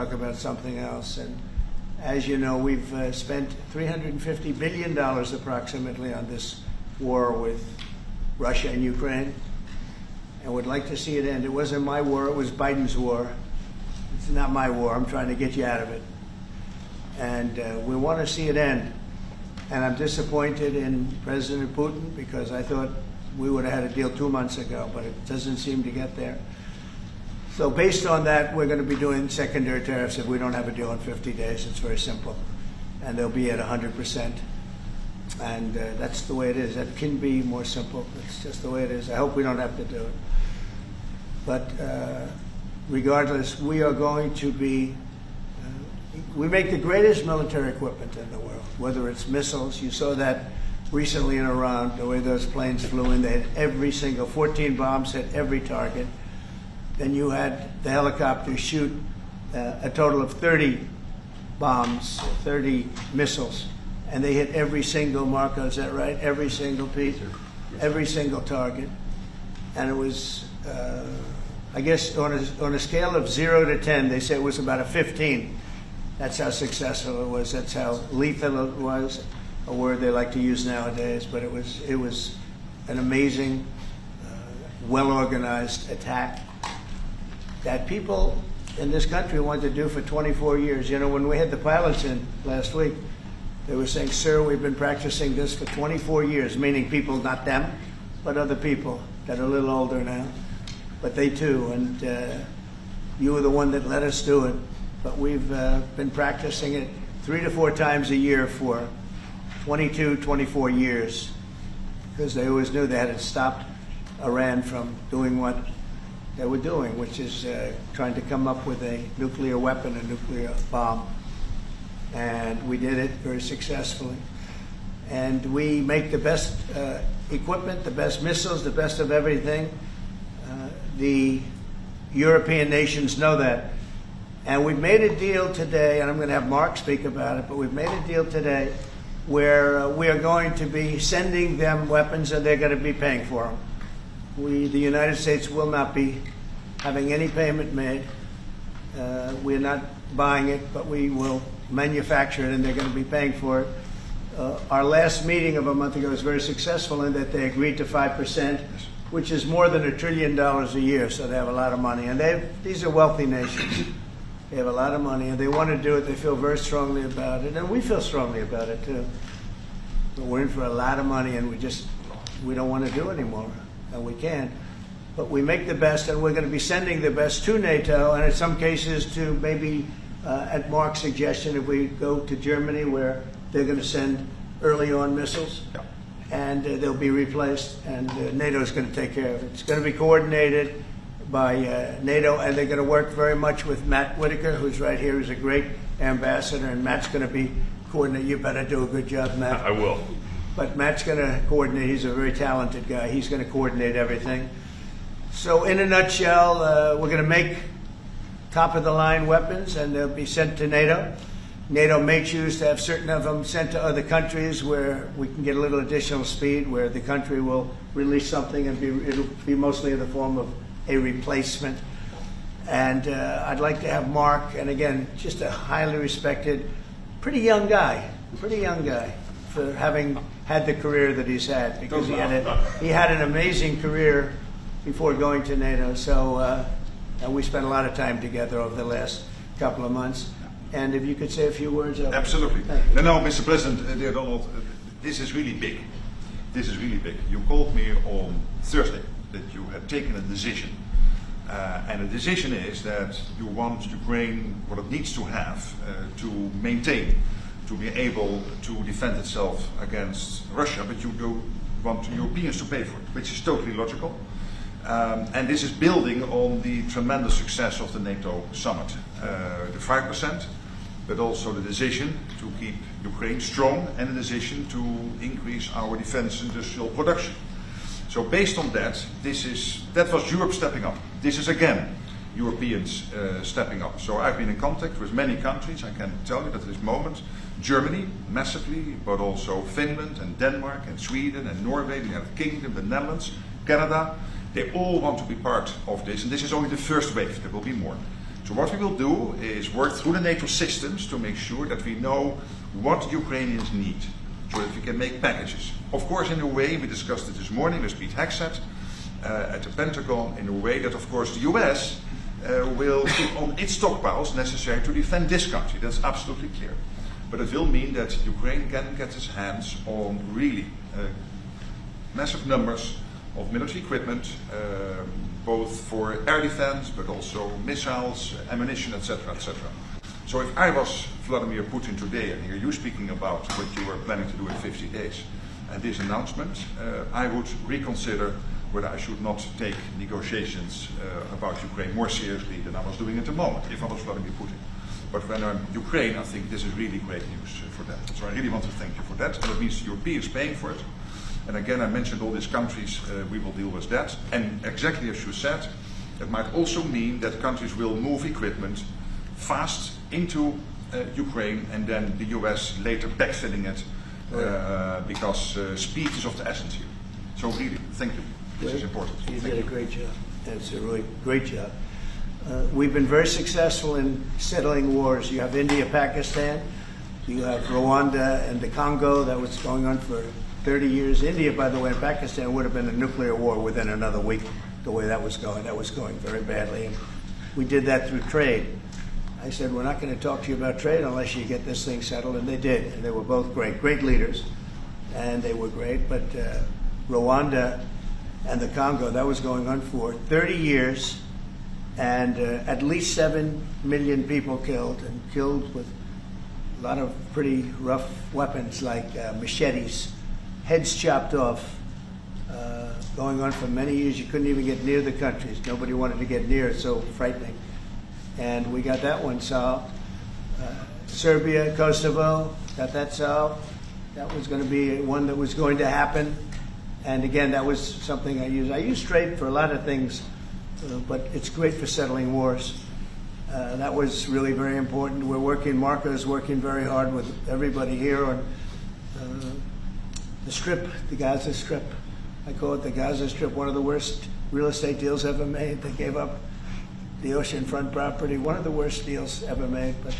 talk about something else. And as you know, we've spent $350 billion approximately on this war with Russia and Ukraine, and would like to see it end. It wasn't my war, it was Biden's war. It's not my war, I'm trying to get you out of it. And we want to see it end. And I'm disappointed in President Putin because I thought we would have had a deal 2 months ago, but it doesn't seem to get there. So based on that, we're going to be doing secondary tariffs if we don't have a deal in 50 days. It's very simple. And they'll be at 100%. And that's the way it is. It can be more simple. It's just the way it is. I hope we don't have to do it. But regardless, we are going to be, we make the greatest military equipment in the world, whether it's missiles. You saw that recently in Iran, the way those planes flew in. They had every single, 14 bombs hit every target. Then you had the helicopters shoot a total of 30 bombs, 30 missiles, and they hit every single, Marco, is that right? Every single piece, every single target. And it was, I guess, on a scale of 0 to 10, they say it was about a 15. That's how successful it was. That's how lethal it was, a word they like to use nowadays. But it was an amazing, well-organized attack that people in this country wanted to do for 24 years. You know, when we had the pilots in last week, they were saying, sir, we've been practicing this for 24 years, meaning people, not them, but other people that are a little older now. But they too, and you were the one that let us do it. But we've been practicing it 3 to 4 times a year for 22, 24 years, because they always knew they had to stop Iran from doing what they were doing, which is trying to come up with a nuclear weapon, a nuclear bomb. And we did it very successfully. And we make the best equipment, the best missiles, the best of everything. The European nations know that. And we've made a deal today, and I'm going to have Mark speak about it, but we've made a deal today where we are going to be sending them weapons and they're going to be paying for them. The United States will not be having any payment made. We're not buying it, but we will manufacture it and they're going to be paying for it. Our last meeting of a month ago was very successful in that they agreed to 5%, which is more than $1 trillion a year, so they have a lot of money. And these are wealthy nations. They have a lot of money and they want to do it. They feel very strongly about it, and we feel strongly about it too. But we're in for a lot of money and we don't want to do it anymore. And we can, but we make the best, and we're going to be sending the best to NATO, and in some cases to maybe, at Mark's suggestion, if we go to Germany, where they're going to send early on missiles, and they'll be replaced, and NATO is going to take care of it. It's going to be coordinated by NATO, and they're going to work very much with Matt Whitaker, who's right here, who's a great ambassador, and Matt's going to be coordinated. You better do a good job, Matt. I will. But Matt's going to coordinate. He's a very talented guy. He's going to coordinate everything. So in a nutshell, we're going to make top-of-the-line weapons, and they'll be sent to NATO. NATO may choose to have certain of them sent to other countries where we can get a little additional speed, where the country will release something and it'll be mostly in the form of a replacement. And I'd like to have Mark, and again, just a highly respected, pretty young guy, for having had the career that he's had, because he had an amazing career before going to NATO. So and we spent a lot of time together over the last couple of months. And if you could say a few words. Absolutely. No, Mr. President, dear Donald, this is really big. This is really big. You called me on Thursday that you had taken a decision. And the decision is that you want Ukraine what it needs to have to maintain, to be able to defend itself against Russia, but you do want Europeans to pay for it, which is totally logical. And this is building on the tremendous success of the NATO summit. The 5%, but also the decision to keep Ukraine strong, and the decision to increase our defense industrial production. So based on that, that was Europe stepping up. This is again Europeans stepping up. So I've been in contact with many countries. I can tell you that at this moment, Germany massively, but also Finland and Denmark and Sweden and Norway, the United Kingdom, the Netherlands, Canada, they all want to be part of this. And this is only the first wave. There will be more. So what we will do is work through the NATO systems to make sure that we know what Ukrainians need, so that we can make packages. Of course, in a way, we discussed it this morning with Pete Hegseth at the Pentagon, in a way that, of course, the US will put on its stockpiles necessary to defend this country. That's absolutely clear. But it will mean that Ukraine can get its hands on really massive numbers of military equipment, both for air defense, but also missiles, ammunition, etc., etc. So if I was Vladimir Putin today and hear you speaking about what you were planning to do in 50 days and this announcement, I would reconsider whether I should not take negotiations about Ukraine more seriously than I was doing at the moment, if I was Vladimir Putin. But when I'm Ukraine, I think this is really great news for them. So I really want to thank you for that. And it means the Europeans paying for it. And again, I mentioned all these countries, we will deal with that. And exactly as you said, it might also mean that countries will move equipment fast into Ukraine, and then the US later backfilling it, because speed is of the essence here. So really, thank you. This is important. You did a great job. That's a really great job. We've been very successful in settling wars. You have India, Pakistan, you have Rwanda and the Congo. That was going on for 30 years. India, by the way, and Pakistan would have been a nuclear war within another week, the way that was going. That was going very badly. And we did that through trade. I said, we're not going to talk to you about trade unless you get this thing settled, and they did. And they were both great leaders, and they were great. But Rwanda and the Congo, that was going on for 30 years, and at least 7 million people killed, and killed with a lot of pretty rough weapons like machetes, heads chopped off, going on for many years. You couldn't even get near the countries. Nobody wanted to get near. It's so frightening. And we got that one solved. Serbia, Kosovo, got that solved. That was going to be one that was going to happen. And again, that was something I use. I use trade for a lot of things, but it's great for settling wars. That was really very important. We're working, Marco is working very hard with everybody here on the Strip, the Gaza Strip. I call it the Gaza Strip, one of the worst real estate deals ever made. They gave up the oceanfront property, one of the worst deals ever made. But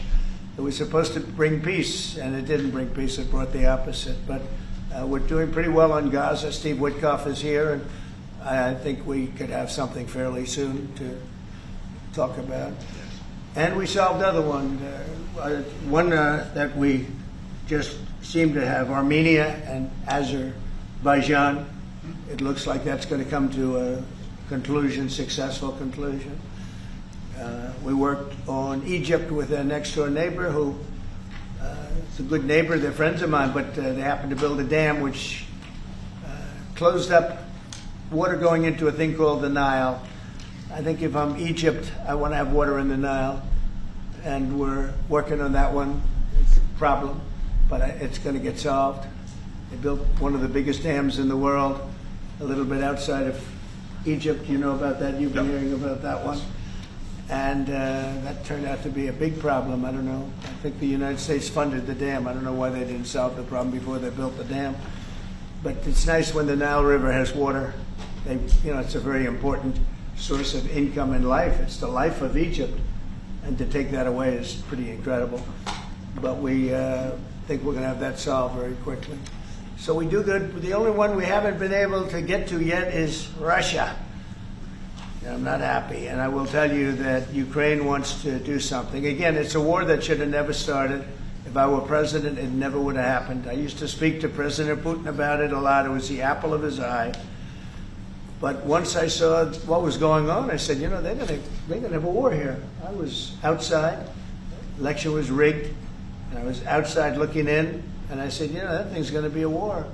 it was supposed to bring peace, and it didn't bring peace. It brought the opposite. But we're doing pretty well on Gaza. Steve Witkoff is here, and I think we could have something fairly soon to talk about. And we solved another one, that we just seem to have, Armenia and Azerbaijan. It looks like that's going to come to a conclusion, successful conclusion. We worked on Egypt with a next-door neighbor who is a good neighbor. They're friends of mine, but they happened to build a dam which closed up water going into a thing called the Nile. I think if I'm Egypt, I want to have water in the Nile, and we're working on that one. It's a problem, but it's going to get solved. They built one of the biggest dams in the world, a little bit outside of Egypt. You know about that? You've been hearing about that one. And that turned out to be a big problem. I don't know. I think the United States funded the dam. I don't know why they didn't solve the problem before they built the dam. But it's nice when the Nile River has water. It's a very important source of income and life. It's the life of Egypt. And to take that away is pretty incredible. But we think we're going to have that solved very quickly. So we do good. The only one we haven't been able to get to yet is Russia. I'm not happy, and I will tell you that Ukraine wants to do something. Again, it's a war that should have never started. If I were president, it never would have happened. I used to speak to President Putin about it a lot. It was the apple of his eye. But once I saw what was going on, I said, they're going to have a war here. I was outside. Election was rigged. And I was outside looking in, and I said, that thing's going to be a war.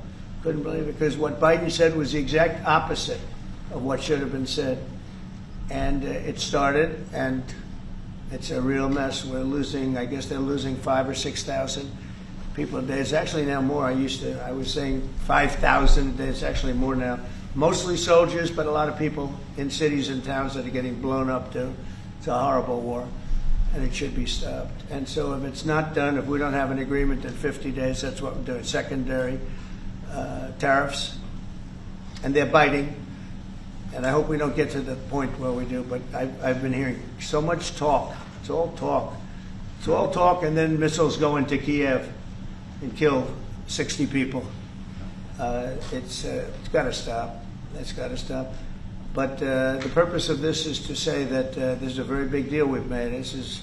Couldn't believe it, because what Biden said was the exact opposite of what should have been said. And it started, and it's a real mess. We're losing, I guess they're losing 5,000 or 6,000 people a day. It's actually now more. I was saying 5,000 a day. It's actually more now. Mostly soldiers, but a lot of people in cities and towns that are getting blown up too. It's a horrible war, and it should be stopped. And so if it's not done, if we don't have an agreement in 50 days, that's what we're doing. Secondary tariffs, and they're biting. And I hope we don't get to the point where we do, but I've been hearing so much talk It's all talk. It's all talk, and then missiles go into Kyiv and kill 60 people. It's got to stop. It's got to stop. But the purpose of this is to say that this is a very big deal we've made. This is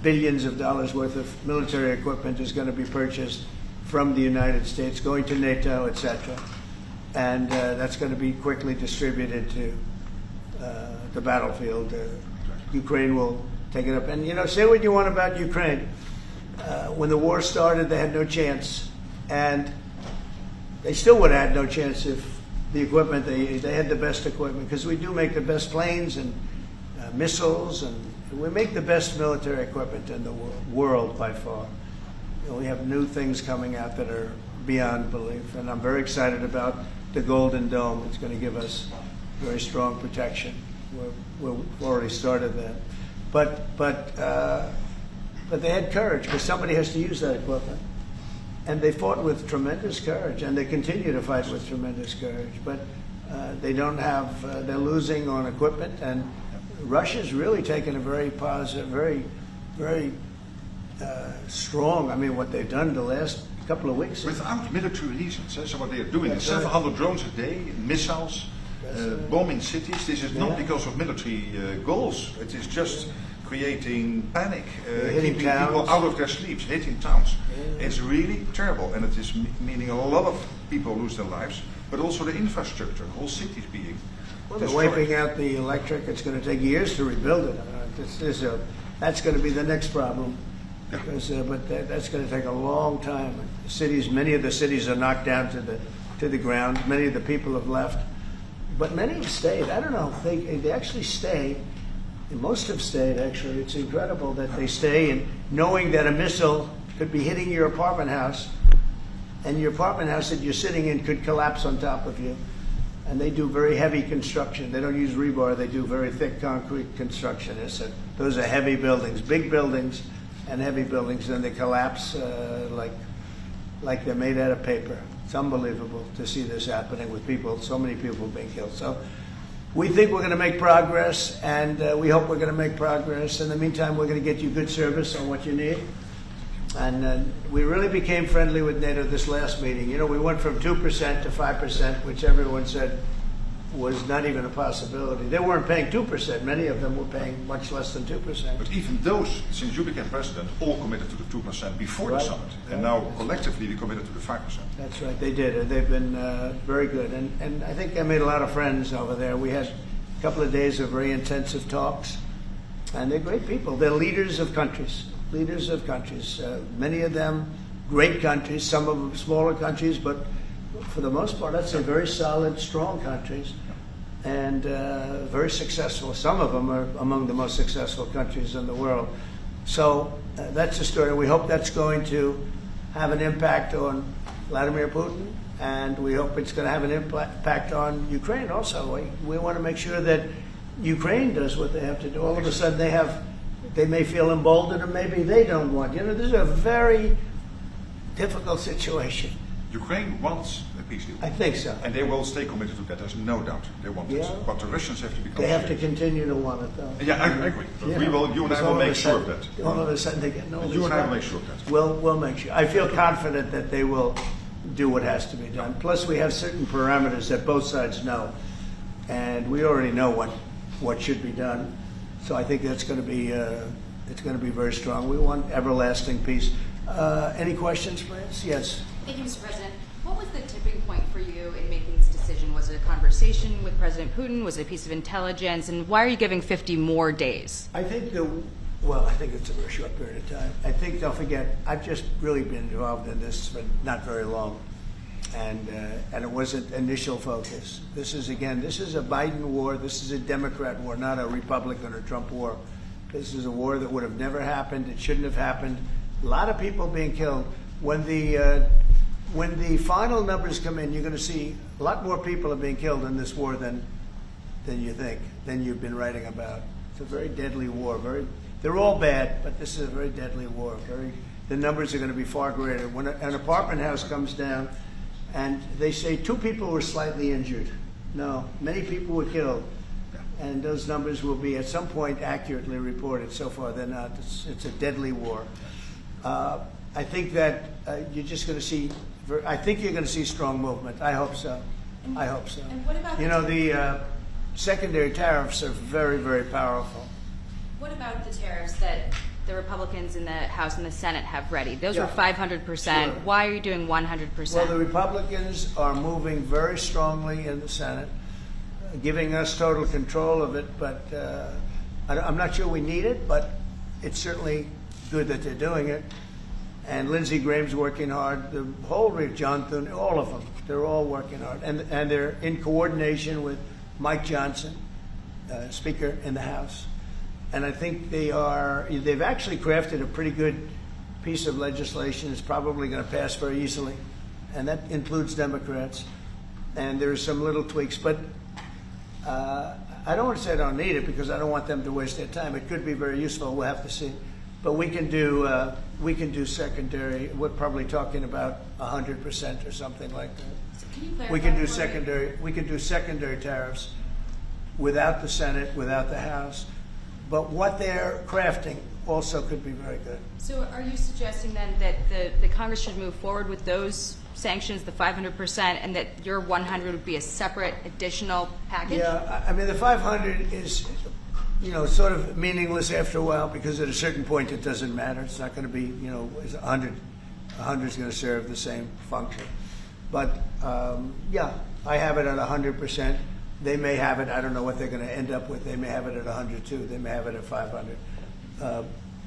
billions of dollars worth of military equipment is going to be purchased from the United States, going to NATO, etc. And that's going to be quickly distributed to the battlefield. Ukraine will take it up. And, you know, say what you want about Ukraine. When the war started, they had no chance. And they still would have had no chance if the equipment, they had the best equipment, because we do make the best planes and missiles, and we make the best military equipment in the world by far. You know, we have new things coming out that are beyond belief, and I'm very excited about the Golden Dome. It's going to give us very strong protection. We've already started that. But they had courage, because somebody has to use that equipment. And they fought with tremendous courage, and they continue to fight with tremendous courage. But they don't have, they're losing on equipment, and Russia's really taken a very positive, very strong, I mean, what they've done the last couple of weeks. Without military reasons. So what they are doing is That's 700 drones a day, missiles, bombing cities. This is not because of military goals. It is just creating panic, hitting keeping towns. people out of their sleeps, hitting towns. It's really terrible, and it is meaning a lot of people lose their lives, but also the infrastructure, whole cities being Well, they're destroyed. wiping out the electric. It's going to take years to rebuild it. That's going to be the next problem. Because, but that's going to take a long time. Cities, many of the cities are knocked down to the ground. Many of the people have left, but many have stayed. I don't know. They actually stay. And most have stayed. Actually, it's incredible that they stay, and knowing that a missile could be hitting your apartment house, and your apartment house that you're sitting in could collapse on top of you. And they do very heavy construction. They don't use rebar. They do very thick concrete construction. Those are heavy buildings, big buildings, and heavy buildings, and they collapse like they're made out of paper. It's unbelievable to see this happening with people, so many people being killed. So we think we're going to make progress, and we hope we're going to make progress. In the meantime, we're going to get you good service on what you need. And we really became friendly with NATO this last meeting. You know, we went from 2% to 5%, which everyone said was not even a possibility. They weren't paying 2%. Many of them were paying much less than 2%. But even those, since you became president, all committed to the 2% before the summit. And now collectively we committed to the 5%. That's right, they did. They've been very good. And I think I made a lot of friends over there. We had a couple of days of very intensive talks. And they're great people. They're leaders of countries. Leaders of countries. Many of them great countries, some of them smaller countries, but for the most part, I'd say very solid, strong countries, and very successful. Some of them are among the most successful countries in the world. So that's the story. We hope that's going to have an impact on Vladimir Putin, and we hope it's going to have an impact on Ukraine also. We want to make sure that Ukraine does what they have to do. All of a sudden they may feel emboldened, or maybe they don't want. You know, this is a very difficult situation. Ukraine wants a peace deal. I think so. And they will stay committed to that, there's no doubt. They want it. But the Russians have to become They have to serious. continue to want it, though. Yeah, I agree. But you and I will make sure of that. All of a sudden they get no. You and I will make sure of that. We'll make sure. I feel confident that they will do what has to be done. Plus, we have certain parameters that both sides know, and we already know what should be done. So I think that's going to be it's going to be very strong. We want everlasting peace. Any questions, please? Yes. Thank you, Mr. President. What was the tipping point for you in making this decision? Was it a conversation with President Putin? Was it a piece of intelligence? And why are you giving 50 more days? I think I think it's a very short period of time. I think, don't forget, I've just really been involved in this for not very long. And it wasn't initial focus. This is a Biden war. This is a Democrat war, not a Republican or Trump war. This is a war that would have never happened. It shouldn't have happened. A lot of people being killed. When the final numbers come in, you're going to see a lot more people are being killed in this war than you think, than you've been writing about. It's a very deadly war. They're all bad, but this is a very deadly war. The numbers are going to be far greater. When an apartment house comes down, and they say 2 people were slightly injured. No, many people were killed. and those numbers will be at some point accurately reported. So far, they're not. It's a deadly war. I think that you're just going to see. I think you're going to see strong movement. I hope so. I hope so. And what about the secondary tariffs are very, very powerful. What about the tariffs that the Republicans in the House and the Senate have ready? Those Yeah. were 500%. Sure. Why are you doing 100%? Well, the Republicans are moving very strongly in the Senate, giving us total control of it, but I'm not sure we need it, but it's certainly good that they're doing it. And Lindsey Graham's working hard, the whole John Thune, all of them, they're all working hard. And they're in coordination with Mike Johnson, Speaker in the House. And I think they've actually crafted a pretty good piece of legislation. It's probably going to pass very easily. And that includes Democrats. And there's some little tweaks, but I don't want to say I don't need it because I don't want them to waste their time. It could be very useful. We'll have to see. But we can do secondary. We're probably talking about 100% or something like that. So can you clarify We can do for me? secondary. We can do secondary tariffs without the Senate, without the House. But what they're crafting also could be very good. So are you suggesting then that the Congress should move forward with those sanctions, the 500%, and that your 100 would be a separate additional package? Yeah, I mean the 500 is, sort of meaningless after a while because at a certain point it doesn't matter. It's not going to be, 100. 100 is going to serve the same function. But yeah, I have it at 100%. They may have it. I don't know what they're going to end up with. They may have it at 100 too. They may have it at 500.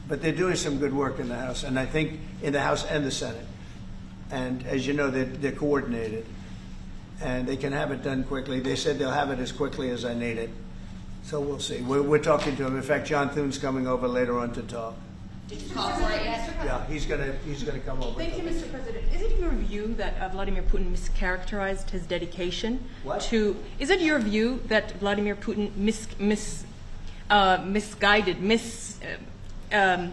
But they're doing some good work in the House, and I think in the House and the Senate. And as you know, they're coordinated, and they can have it done quickly. They said they'll have it as quickly as I need it. So we'll see. We're talking to him. In fact, John Thune's coming over later on to talk. Did you call for it yet? Yeah, he's gonna come over. Thank you, Mr. President. Is it your view that Vladimir Putin mischaracterized his dedication What? to? Is it your view that Vladimir Putin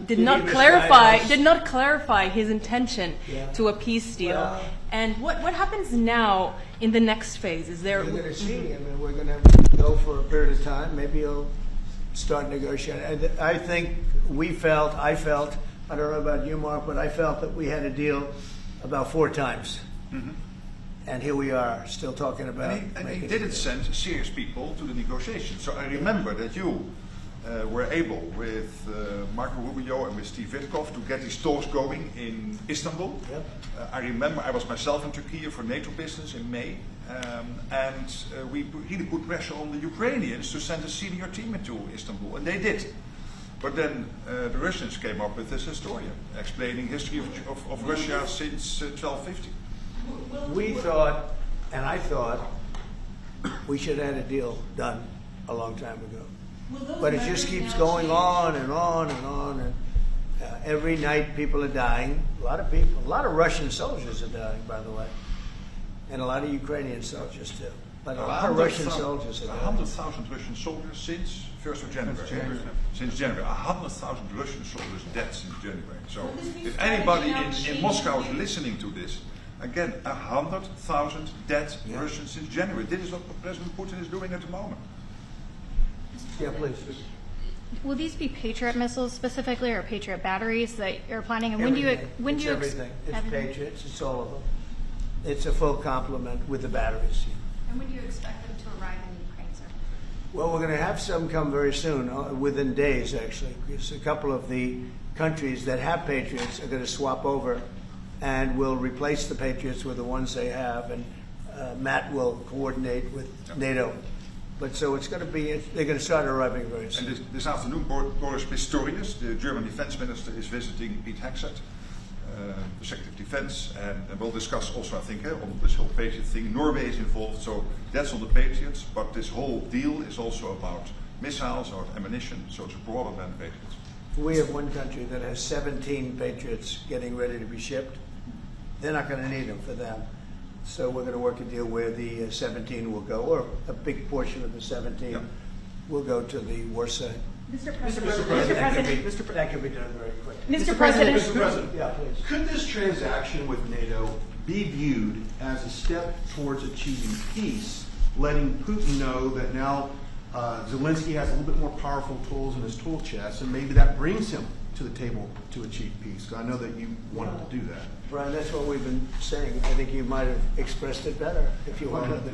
did not clarify his intention Yeah. to a peace deal? Well- And what happens now in the next phase? Is there? We're going to see. I mean, we're going to go for a period of time. Maybe he'll start negotiating. I think I felt, I don't know about you, Mark, but I felt that we had a deal about 4 times. Mm-hmm. And here we are, still talking about And he making didn't it. send serious people to the negotiations. So I remember that you were able, with Marco Rubio and with Steve Witkoff, to get these talks going in Istanbul. Yep. I remember I was myself in Turkey for NATO business in May, and we really put pressure on the Ukrainians to send a senior team into Istanbul, and they did. But then the Russians came up with this historian explaining history of Russia since 1250. We thought, and I thought, we should have had a deal done a long time ago. But it just keeps going on and on and on. And every night people are dying. A lot of people, a lot of Russian soldiers are dying, by the way. And a lot of Ukrainian soldiers too. But a lot of Russian soldiers are dying. 100,000 Russian soldiers since 1st of January. Since January. 100,000 Russian soldiers dead since January. So if anybody in Moscow is listening to this, again, 100,000 dead Russians since January. This is what President Putin is doing at the moment. Yeah, please. Will these be Patriot missiles specifically, or Patriot batteries that you're planning? And Everything. when do you everything. It's everything? Patriots. It's all of them. It's a full complement with the batteries. And when do you expect them to arrive in Ukraine, sir? Well, we're going to have some come very soon, within days, actually. Because a couple of the countries that have Patriots are going to swap over and will replace the Patriots with the ones they have. And Matt will coordinate with NATO. But so it's going to be, they're going to start arriving very soon. And this afternoon, Boris Pistorius, the German defense minister, is visiting Pete Hegseth, the Secretary of Defense, and we'll discuss also, I think, on this whole Patriot thing. Norway is involved, so that's on the Patriots, but this whole deal is also about missiles or ammunition, so it's broader than Patriots. We have one country that has 17 Patriots getting ready to be shipped. They're not going to need them for them. So we're going to work a deal where the 17 will go, or a big portion of the 17 will go to the war site. Mr. President. That can be done very quickly. Mr. President. Mr. President, Yeah, please. could this transaction with NATO be viewed as a step towards achieving peace, letting Putin know that now Zelensky has a little bit more powerful tools in his tool chest, and maybe that brings him to the table to achieve peace. So I know that you wanted to do that. Brian, that's what we've been saying. I think you might have expressed it better if you wanted to.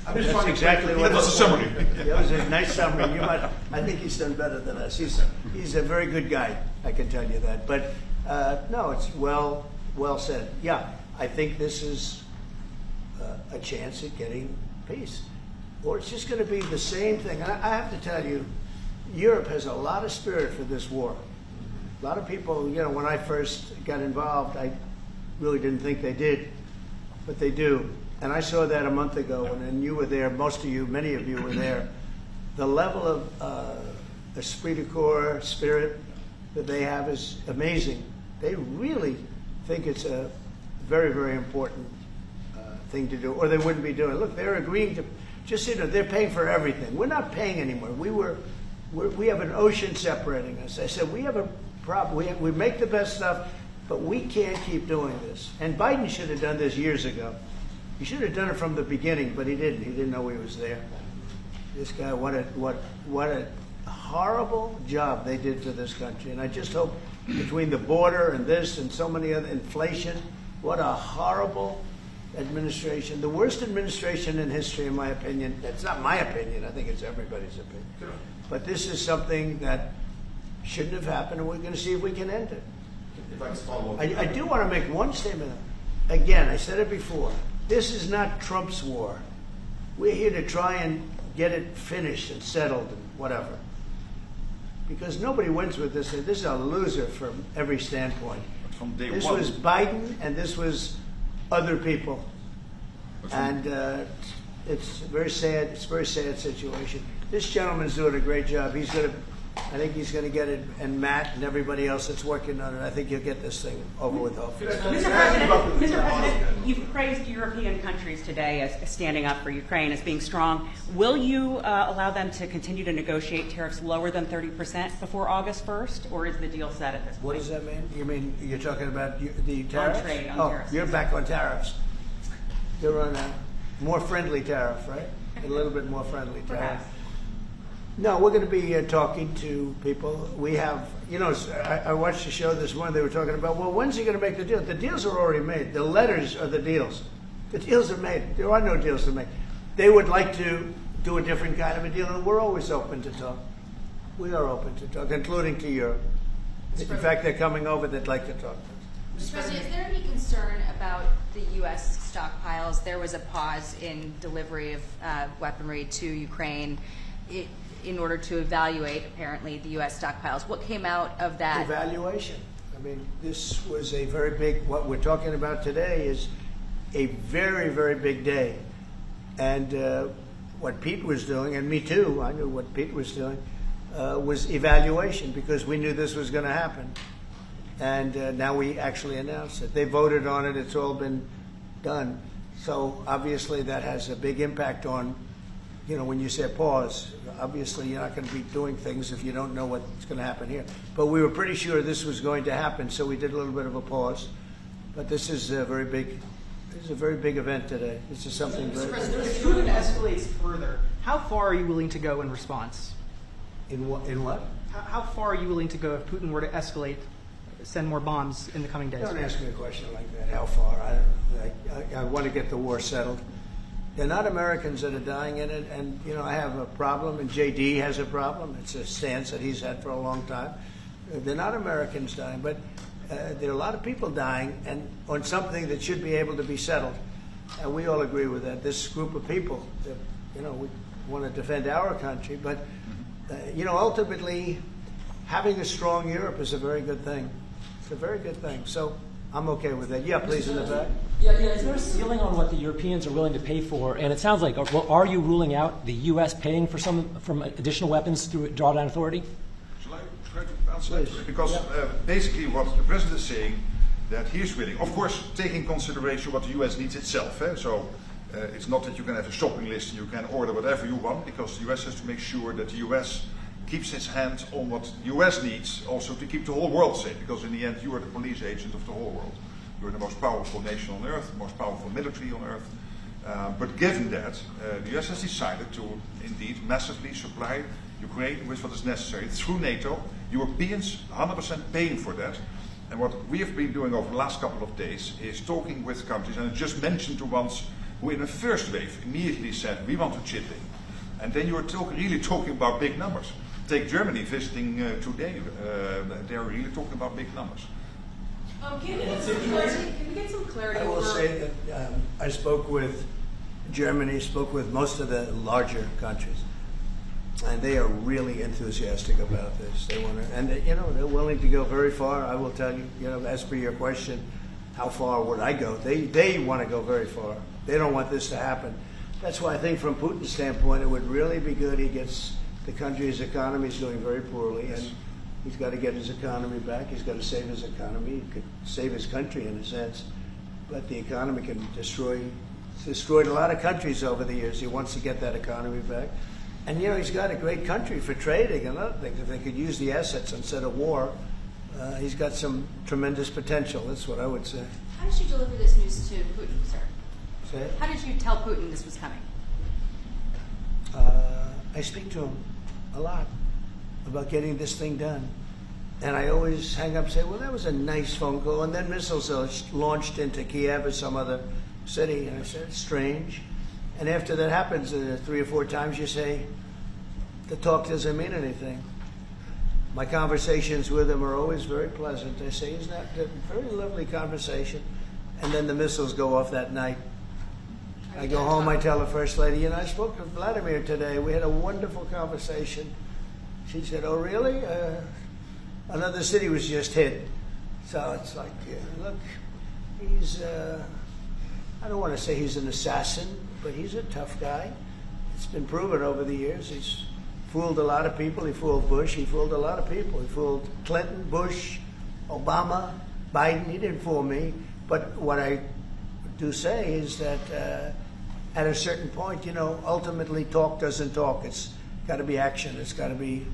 I'm just trying to exactly what That was a summary. That was a nice summary. You might. I think he's done better than us. He's a very good guy. I can tell you that. But no, it's well said. Yeah, I think this is a chance at getting peace, or it's just going to be the same thing. I have to tell you, Europe has a lot of spirit for this war. A lot of people, when I first got involved, I really didn't think they did, but they do. And I saw that a month ago, and you were there, many of you were there. The level of esprit de corps, spirit that they have is amazing. They really think it's a very, very important thing to do, or they wouldn't be doing it. Look, they're agreeing to, they're paying for everything. We're not paying anymore. We have an ocean separating us. I said, we have a problem. We make the best stuff, but we can't keep doing this. And Biden should have done this years ago. He should have done it from the beginning, but he didn't. He didn't know he was there. This guy, what a horrible job they did for this country. And I just hope between the border and this and so many other inflation, what a horrible administration. The worst administration in history, in my opinion. That's not my opinion. I think it's everybody's opinion. But this is something that shouldn't have happened, and we're going to see if we can end it. If I can follow up. I do want to make one statement. Again, I said it before. This is not Trump's war. We're here to try and get it finished and settled and whatever. Because nobody wins with this. This is a loser from every standpoint. From day This one. was Biden, and this was other people. And it's a very sad. It's a very sad situation. This gentleman's doing a great job. I think he's going to get it, and Matt and everybody else that's working on it. I think he'll get this thing over with. Hopefully. Mr. President, you've praised European countries today as standing up for Ukraine, as being strong. Will you allow them to continue to negotiate tariffs lower than 30% before August 1st, or is the deal set at this point? What does that mean? You mean you're talking about the tariffs? On trade, on tariffs. You're back on tariffs. You're on a more friendly tariff, right? A little bit more friendly tariff. Perhaps. No, we're going to be talking to people. We have, I watched the show this morning. They were talking about, well, when's he going to make the deal? The deals are already made. The letters are the deals. The deals are made. There are no deals to make. They would like to do a different kind of a deal, and we're always open to talk. We are open to talk, including to Europe. In fact, they're coming over. They'd like to talk to us. Mr. President, is there any concern about the U.S. stockpiles? There was a pause in delivery of weaponry to Ukraine in order to evaluate, apparently, the U.S. stockpiles. What came out of that? Evaluation. I mean, this was a very big, what we're talking about today is a very, very big day. And what Pete was doing, and me too, I knew what Pete was doing, was evaluation, because we knew this was going to happen. And now we actually announced it. They voted on it. It's all been done. So obviously that has a big impact on, when you say pause, obviously you're not going to be doing things if you don't know what's going to happen here. But we were pretty sure this was going to happen, so we did a little bit of a pause. But this is a very big event today. This is something very big. If Putin escalates further, how far are you willing to go in response? In what? How far are you willing to go if Putin were to escalate, send more bombs in the coming days? Don't ask me a question like that. How far? I want to get the war settled. They're not Americans that are dying in it, and I have a problem, and JD has a problem. It's a stance that he's had for a long time. They're not Americans dying, but there are a lot of people dying, and on something that should be able to be settled. And we all agree with that. This group of people, we want to defend our country, but ultimately, having a strong Europe is a very good thing. It's a very good thing. So I'm okay with that. Yeah, please, in the back. Yeah. Is there a ceiling on what the Europeans are willing to pay for? And it sounds like, are you ruling out the U.S. paying for from additional weapons through drawdown authority? Shall I try to answer that? Because basically what the president is saying, that he is willing, of course, taking into consideration what the U.S. needs itself. So it's not that you can have a shopping list and you can order whatever you want, because the U.S. has to make sure that the U.S. keeps its hand on what the U.S. needs also to keep the whole world safe, because in the end you are the police agent of the whole world. You're the most powerful nation on earth, the most powerful military on earth, But given that, the US has decided to indeed massively supply Ukraine with what is necessary through NATO. Europeans 100% paying for that. And what we have been doing over the last couple of days is talking with countries, and I just mentioned the ones who in the first wave immediately said, we want to chip in. And then you are really talking about big numbers. Take Germany visiting today. They are really talking about big numbers. Can we get some clarity? I will say that I spoke with Germany, spoke with most of the larger countries, and they are really enthusiastic about this. They want to, and they're willing to go very far. I will tell you, as per your question, how far would I go? They want to go very far. They don't want this to happen. That's why I think from Putin's standpoint, it would really be good. He gets the country's economy is doing very poorly, and he's got to get his economy back. He's got to save his economy. He could save his country in a sense, but the economy can destroyed a lot of countries over the years. He wants to get that economy back. And he's got a great country for trading and other things. If they could use the assets instead of war, he's got some tremendous potential. That's what I would say. How did you deliver this news to Putin, sir? Say it? How did you tell Putin this was coming? I speak to him a lot about getting this thing done. And I always hang up and say, well, that was a nice phone call. And then missiles are launched into Kyiv or some other city. And I said, it's strange. And after that happens 3 or 4 times, you say, the talk doesn't mean anything. My conversations with him are always very pleasant. I say, isn't that a very lovely conversation? And then the missiles go off that night. I go home, I tell the First Lady, I spoke to Vladimir today. We had a wonderful conversation. She said, oh, really? Another city was just hit. So it's like, look, he's, I don't want to say he's an assassin, but he's a tough guy. It's been proven over the years. He's fooled a lot of people. He fooled Bush. He fooled a lot of people. He fooled Clinton, Bush, Obama, Biden. He didn't fool me. But what I do say is that at a certain point, ultimately talk doesn't talk. It's got to be action. It's got to be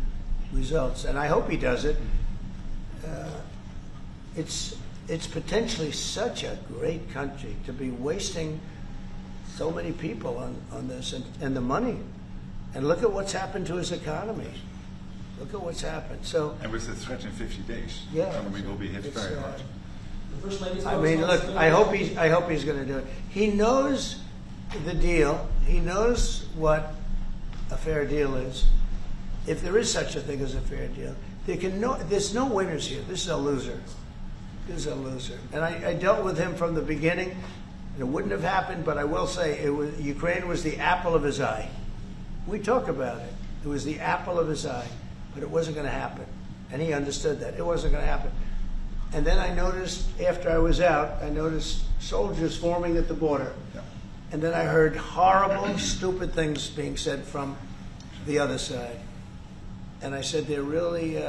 results. And I hope he does it. It's potentially such a great country to be wasting so many people on this and the money. And look at what's happened to his economy. Look at what's happened. So, and with the threat in 50 days, yeah, the economy will be hit very hard. I mean, look, I hope he's going to do it. He knows the deal. He knows what a fair deal is. If there is such a thing as a fair deal, there's no winners here. This is a loser. This is a loser. And I dealt with him from the beginning. And it wouldn't have happened, but I will say Ukraine was the apple of his eye. We talk about it. It was the apple of his eye, but it wasn't going to happen. And he understood that. It wasn't going to happen. And then I noticed, after I was out, I noticed soldiers forming at the border. Yeah. And then I heard horrible, stupid things being said from the other side. And I said, they're really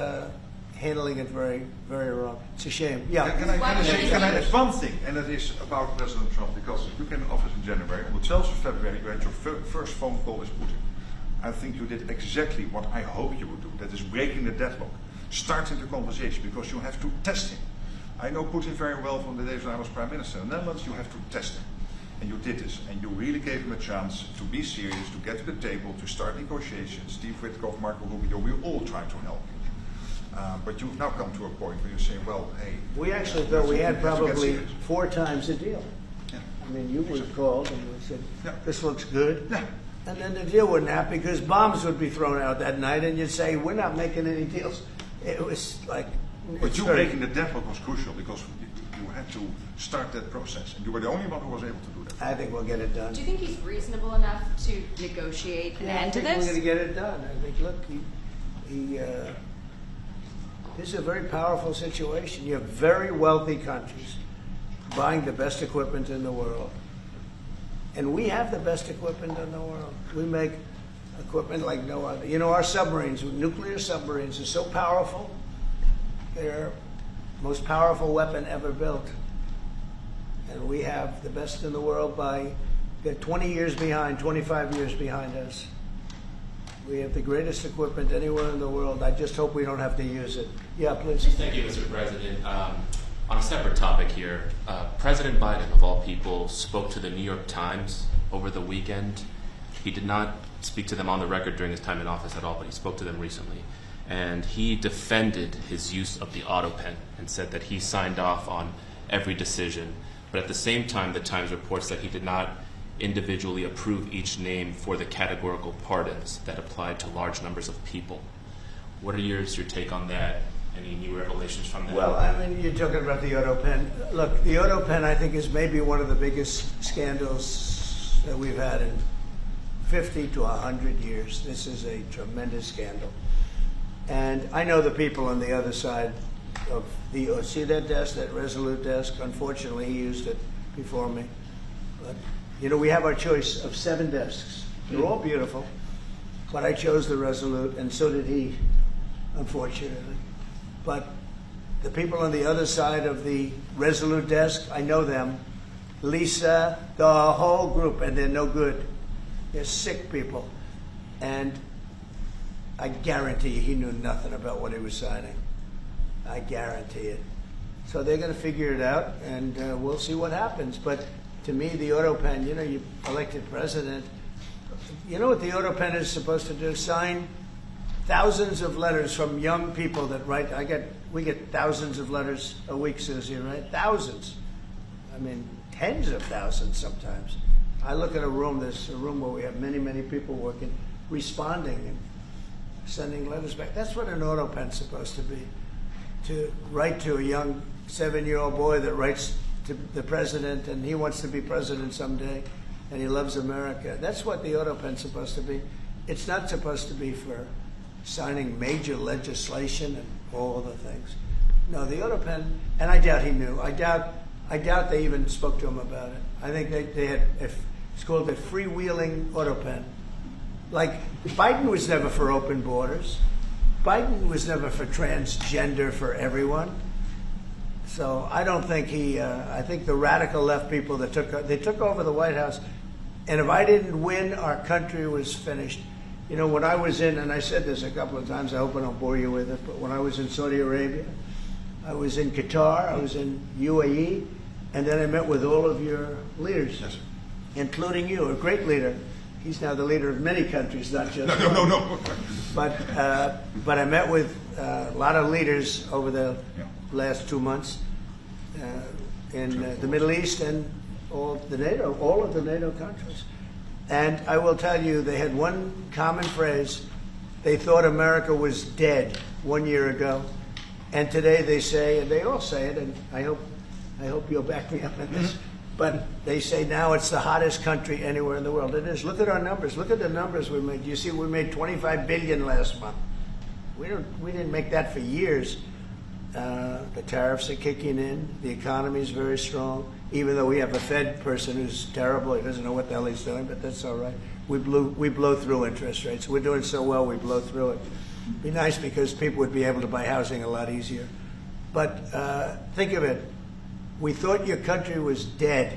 handling it very, very wrong. It's a shame. Yeah. Can I add one thing, and that is about President Trump, because you came in office in January. On the 12th of February, you had your first phone call with Putin. I think you did exactly what I hope you would do. That is breaking the deadlock, starting the conversation, because you have to test him. I know Putin very well from the days when I was Prime Minister. In the Netherlands, you have to test him. And you did this, and you really gave him a chance to be serious, to get to the table, to start negotiations. Steve Witkoff, Marco Rubio, we all tried to help you. But you've now come to a point where you say, well, hey... We actually thought we had probably 4 times the deal. Yeah. I mean, you would have called and we said, Yeah. this looks good. Yeah. And then the deal wouldn't happen because bombs would be thrown out that night and you'd say, we're not making any deals. It was like... But you breaking the deadlock was crucial because you had to start that process. And you were the only one who was able to do that. I think we'll get it done. Do you think he's reasonable enough to negotiate an end to I think this? we're going to get it done. I think, look, this is a very powerful situation. You have very wealthy countries buying the best equipment in the world. And we have the best equipment in the world. We make equipment like no other. Our submarines, nuclear submarines, are so powerful. They're the most powerful weapon ever built. And we have the best in the world they're 20 years behind, 25 years behind us. We have the greatest equipment anywhere in the world. I just hope we don't have to use it. Yeah, please. Thank you, Mr. President. On a separate topic here, President Biden, of all people, spoke to the New York Times over the weekend. He did not speak to them on the record during his time in office at all, but he spoke to them recently. And he defended his use of the auto pen and said that he signed off on every decision. But at the same time, the Times reports that he did not individually approve each name for the categorical pardons that applied to large numbers of people. What are your take on that? Any new revelations from that? Well, I mean, you're talking about the auto pen. Look, the auto pen, I think, is maybe one of the biggest scandals that we've had in 50 to 100 years. This is a tremendous scandal. And I know the people on the other side of the, see that desk, that Resolute desk? Unfortunately, he used it before me. But, you know, we have our choice of 7 desks. They're all beautiful, but I chose the Resolute, and so did he, unfortunately. But the people on the other side of the Resolute desk, I know them. Lisa, the whole group, and they're no good. They're sick people. And I guarantee you he knew nothing about what he was signing. I guarantee it. So they're going to figure it out, and we'll see what happens. But to me, the auto pen, you know, you elected president. You know what the auto pen is supposed to do? Sign thousands of letters from young people that write. We get thousands of letters a week, Susie, right? Thousands. I mean, tens of thousands sometimes. I look at a room, there's a room where we have many, many people working, responding and sending letters back. That's what an auto pen's supposed to be. To write to a young 7-year-old boy that writes to the president, and he wants to be president someday, and he loves America. That's what the auto pen's supposed to be. It's not supposed to be for signing major legislation and all the things. No, the auto pen, and I doubt he knew. I doubt they even spoke to him about it. I think they had, it's called a freewheeling auto pen. Like, Biden was never for open borders. Biden was never for transgender for everyone. So I don't think I think the radical left people that took over the White House, and if I didn't win, our country was finished. You know, when I was in, and I said this a couple of times, I hope I don't bore you with it, but when I was in Saudi Arabia, I was in Qatar, I was in UAE, and then I met with all of your leaders, yes, including you, a great leader. He's now the leader of many countries, not just one. No. But I met with a lot of leaders over the last 2 months in the Middle East and all of the NATO countries. And I will tell you, they had one common phrase. They thought America was dead 1 year ago. And today they say, and they all say it, and I hope you'll back me up in this, but they say now it's the hottest country anywhere in the world. It is. Look at our numbers. Look at the numbers we made. You see, we made $25 billion last month. We didn't make that for years. The tariffs are kicking in. The economy is very strong. Even though we have a Fed person who's terrible, he doesn't know what the hell he's doing, but that's all right. We blow through interest rates. We're doing so well, we blow through it. It'd be nice because people would be able to buy housing a lot easier. But think of it. We thought your country was dead,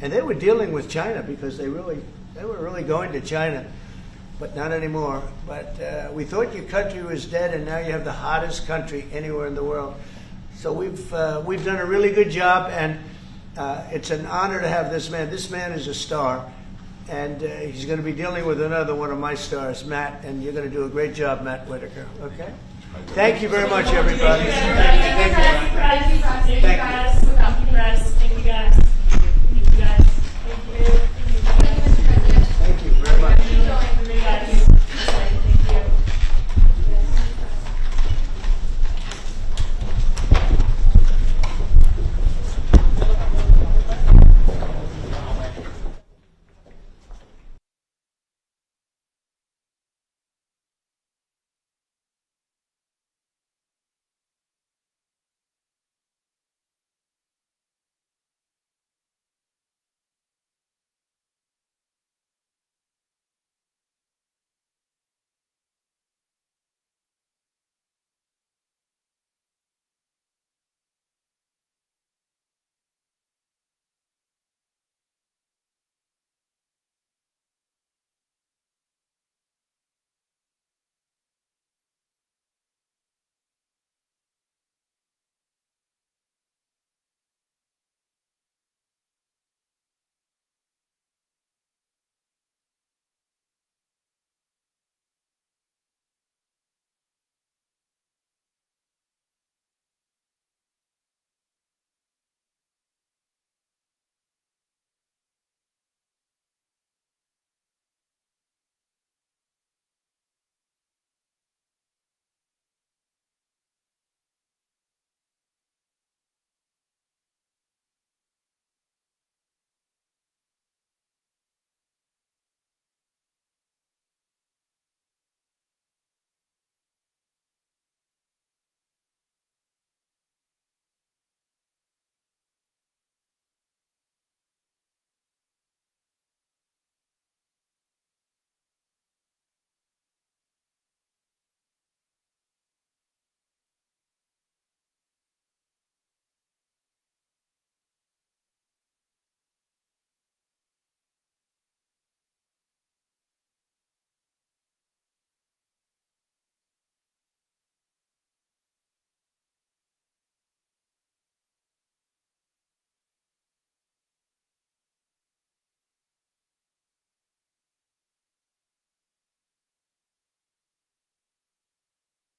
and they were dealing with China because they were really going to China, but not anymore. But we thought your country was dead, and now you have the hottest country anywhere in the world. So we've done a really good job, and it's an honor to have this man. This man is a star, and he's going to be dealing with another one of my stars, Matt, and you're going to do a great job, Matt Whitaker. Okay? Thank you very much, everybody. Thank you.